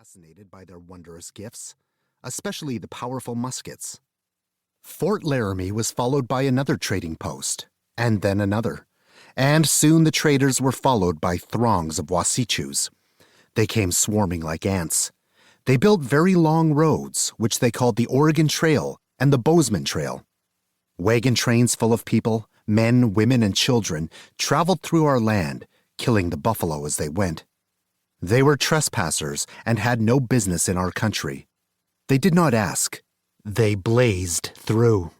fascinated by their wondrous gifts, especially the powerful muskets. Fort Laramie was followed by another trading post, and then another, and soon the traders were followed by throngs of Wasichus. They came swarming like ants. They built very long roads, which they called the Oregon Trail and the Bozeman Trail. Wagon trains full of people, men, women, and children, traveled through our land, killing the buffalo as they went. They were trespassers and had no business in our country. They did not ask. They blazed through.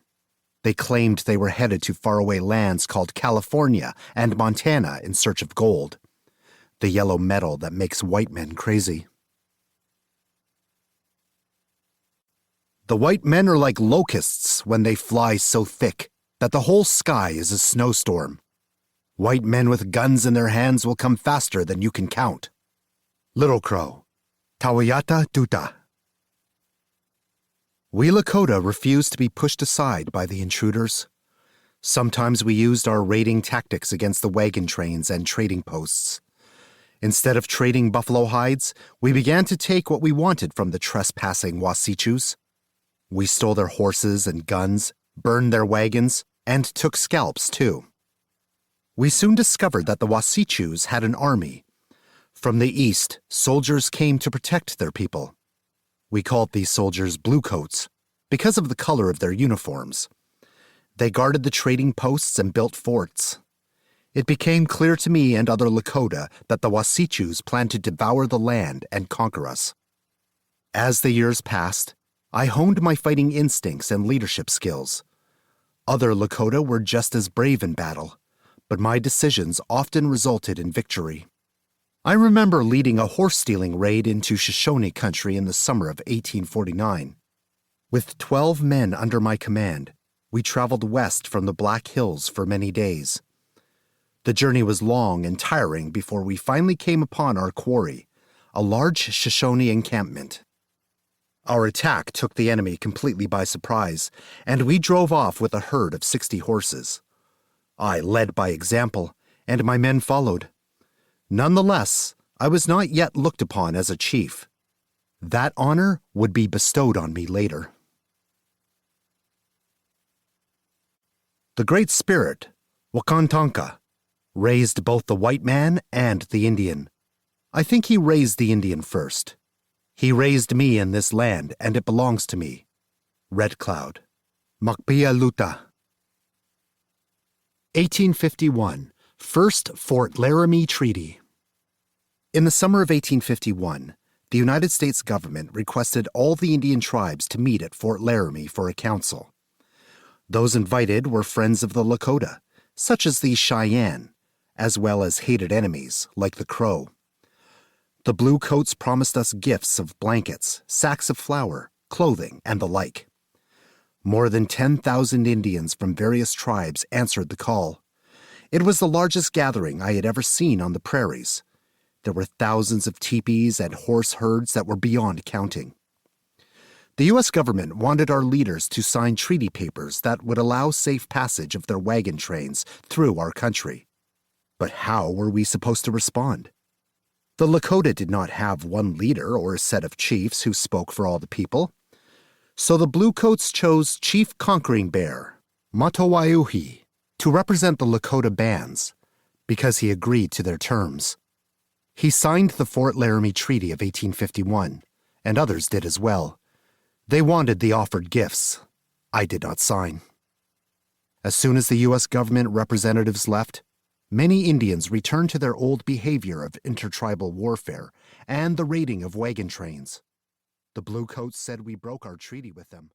They claimed they were headed to faraway lands called California and Montana in search of gold, the yellow metal that makes white men crazy. The white men are like locusts when they fly so thick that the whole sky is a snowstorm. White men with guns in their hands will come faster than you can count. Little Crow, Tawayata Duta. We Lakota refused to be pushed aside by the intruders. Sometimes we used our raiding tactics against the wagon trains and trading posts. Instead of trading buffalo hides, we began to take what we wanted from the trespassing Wasichus. We stole their horses and guns, burned their wagons, and took scalps too. We soon discovered that the Wasichus had an army. From the east, soldiers came to protect their people. We called these soldiers bluecoats because of the color of their uniforms. They guarded the trading posts and built forts. It became clear to me and other Lakota that the Wasichus planned to devour the land and conquer us. As the years passed, I honed my fighting instincts and leadership skills. Other Lakota were just as brave in battle, but my decisions often resulted in victory. I remember leading a horse-stealing raid into Shoshone country in the summer of 1849. With 12 men under my command, we traveled west from the Black Hills for many days. The journey was long and tiring before we finally came upon our quarry, a large Shoshone encampment. Our attack took the enemy completely by surprise, and we drove off with a herd of 60 horses. I led by example, and my men followed. Nonetheless, I was not yet looked upon as a chief. That honor would be bestowed on me later. The Great Spirit, Wakantanka, raised both the white man and the Indian. I think he raised the Indian first. He raised me in this land, and it belongs to me. Red Cloud. Makpia Luta. 1851. First Fort Laramie Treaty. In the summer of 1851, the United States government requested all the Indian tribes to meet at Fort Laramie for a council. Those invited were friends of the Lakota, such as the Cheyenne, as well as hated enemies like the Crow. The Bluecoats promised us gifts of blankets, sacks of flour, clothing, and the like. More than 10,000 Indians from various tribes answered the call. It was the largest gathering I had ever seen on the prairies. There were thousands of teepees and horse herds that were beyond counting. The U.S. government wanted our leaders to sign treaty papers that would allow safe passage of their wagon trains through our country. But how were we supposed to respond? The Lakota did not have one leader or a set of chiefs who spoke for all the people. So the Bluecoats chose Chief Conquering Bear, Matawaiuhi, to represent the Lakota bands, because he agreed to their terms. He signed the Fort Laramie Treaty of 1851, and others did as well. They wanted the offered gifts. I did not sign. As soon as the U.S. government representatives left, many Indians returned to their old behavior of intertribal warfare and the raiding of wagon trains. The Bluecoats said we broke our treaty with them.